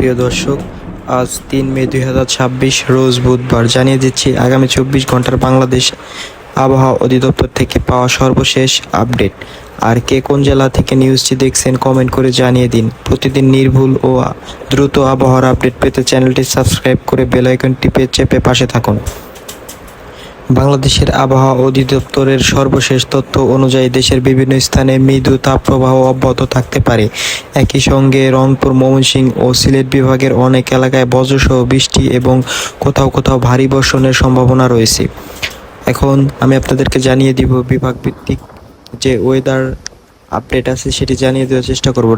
প্রিয় দর্শক, আজ 3 মে 2026 রোজ বুধবার। জানিয়ে দিচ্ছি আগামী 24 ঘন্টার বাংলাদেশ আবহাওয়া অধিদপ্তর থেকে পাওয়া সর্বশেষ আপডেট। আর কে কোন জেলা থেকে নিউজটি দেখছেন কমেন্ট করে জানিয়ে দিন। প্রতিদিন নির্ভুল ও দ্রুত আবহাওয়ার আপডেট পেতে চ্যানেলটি সাবস্ক্রাইব করে বেল আইকন টিপে চেপে পাশে থাকুন। বাংলাদেশের আবহাওয়া অধিদপ্তরের সর্বশেষ তথ্য অনুযায়ী দেশের বিভিন্ন স্থানে মৃদু তাপপ্রবাহ অব্যাহত থাকতে পারে। একই সঙ্গে রংপুর, ময়মনসিংহ ও সিলেট বিভাগের অনেক এলাকায় বজ্রসহ বৃষ্টি এবং কোথাও কোথাও ভারী বর্ষণের সম্ভাবনা রয়েছে। এখন আমি আপনাদেরকে জানিয়ে দিব বিভাগ ভিত্তিক যে ওয়েদার আপডেট আছে সেটি জানিয়ে দেওয়ার চেষ্টা করব।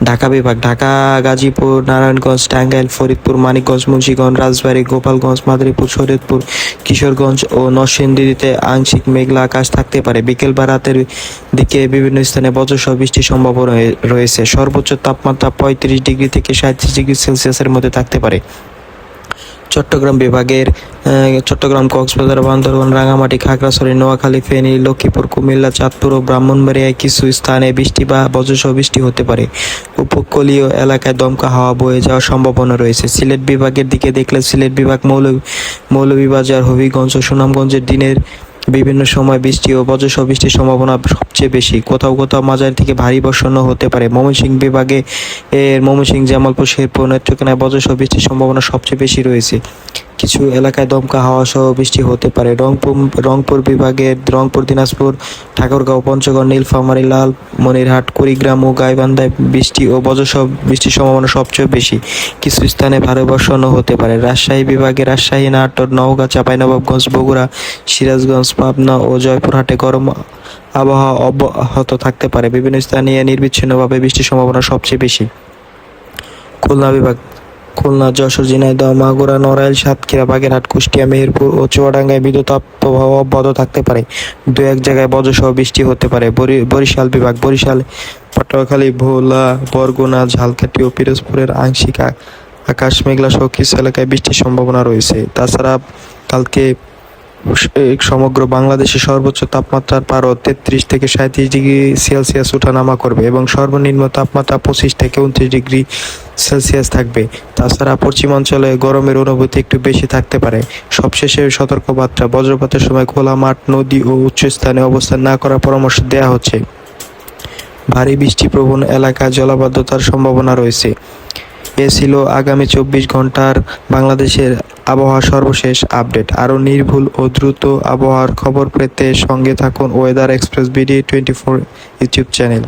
ঢাকা বিভাগ: ঢাকা, গাজীপুর, নারায়ণগঞ্জ, টাঙ্গাইল, ফরিদপুর, মানিকগঞ্জ, মুন্সিগঞ্জ, রাজবাড়ী, গোপালগঞ্জ, মাদারীপুর, শরীয়তপুর, কিশোরগঞ্জ ও নরসিংদীতে আংশিক মেঘলা আকাশ থাকতে পারে। বিকেল বা রাতের দিকে বিভিন্ন স্থানে বজ্রসহ বৃষ্টির সম্ভাবনা রয়েছে। সর্বোচ্চ তাপমাত্রা 35 ডিগ্রি থেকে 37 ডিগ্রি সেলসিয়াসের মধ্যে থাকতে পারে। চট্টগ্রাম বিভাগের চট্টগ্রাম, কক্সবাজার, বান্দরবান, রাঙামাটি, খাগড়াছড়ি, নোয়াখালী, ফেনী, লক্ষ্মীপুর, কুমিল্লা, চাঁদপুর ও ব্রাহ্মণবাড়িয়ায় কিছু স্থানে বৃষ্টি বা বজ্রসহ বৃষ্টি হতে পারে। উপকূলীয় এলাকায় দমকা হাওয়া বয়ে যাওয়ার সম্ভাবনা রয়েছে। সিলেট বিভাগের দিকে দেখলে সিলেট বিভাগ, মৌলভীবাজার, হবিগঞ্জ ও সুনামগঞ্জের দিনের বিভিন্ন সময় বৃষ্টি ও বজ্রসহ বৃষ্টির সম্ভাবনা সবচেয়ে বেশি। কোথাও কোথাও মাঝারি থেকে ভারী বর্ষণও হতে পারে। ময়মনসিংহ বিভাগে ময়মনসিংহ, জামালপুর, শেরপুর, নেত্রকোনায় বজ্রসহ বৃষ্টির সম্ভাবনা সবচেয়ে বেশি রয়েছে। কিছু এলাকায় দমকা হাওয়া সহ বৃষ্টি হতে পারে। রংপুর বিভাগের রংপুর, দিনাজপুর, ঠাকুরগাঁও, পঞ্চগড়, নীলফামারী, লালমনিরহাট, কুড়িগ্রাম ও গাইবান্ধায় বৃষ্টি ও বজ্রসহ বৃষ্টির সম্ভাবনা সবচেয়ে বেশি। কিছু স্থানে ভারী বর্ষণও হতে পারে। রাজশাহী বিভাগে রাজশাহী, নাটোর, নওগাঁ, চাঁপাইনবাবগঞ্জ, বগুড়া, সিরাজগঞ্জ, পাবনা ও জয়পুরহাটে গরম আবহাওয়া অব্যাহত থাকতে পারে। বিভিন্ন স্থানে নিরবিচ্ছিন্নভাবে বৃষ্টির সম্ভাবনা সবচেয়ে বেশি। খুলনা বিভাগ: খুলনা, যশোর, ঝিনাইদহ, মাগুরা, নড়াইল, সাতক্ষীরা, বাগেরহাট, কুষ্টিয়া, মেহেরপুর ও চুয়াডাঙ্গায় মৃদু তাপপ্রবাহ অব্যাহত থাকতে পারে। দু এক জায়গায় বজ্রসহ বৃষ্টি হতে পারে। বরিশাল বিভাগ: বরিশাল, পটুয়াখালী, ভোলা, বরগুনা, ঝালকাঠি ও পিরোজপুরের আংশিক আকাশ মেঘলা সহ কিছু এলাকায় বৃষ্টির সম্ভাবনা রয়েছে। তাছাড়া কালকে সমগ্র বাংলাদেশে সর্বোচ্চ তাপমাত্রার পারও 33 থেকে 37 ডিগ্রি সেলসিয়াস ওঠানামা করবে এবং সর্বনিম্ন তাপমাত্রা 25 থেকে 29 ডিগ্রি সেলসিয়াস থাকবে। তাছাড়া পশ্চিমাঞ্চলে গরমের অনুভূতি একটু বেশি থাকতে পারে। সবশেষে সতর্কবার্তা: বজ্রপাতের সময় খোলা মাঠ, নদী ও উচ্চ স্থানে অবস্থান না করার পরামর্শ দেওয়া হচ্ছে। ভারী বৃষ্টিপ্রবণ এলাকায় জলাবদ্ধতার সম্ভাবনা রয়েছে। এ ছিল আগামী 24 ঘন্টার বাংলাদেশের আবহাওয়ার সর্বশেষ আপডেট। আরও নির্ভুল ও দ্রুত আবহাওয়ার খবর পেতে সঙ্গে থাকুন weather express BD24 YouTube channel.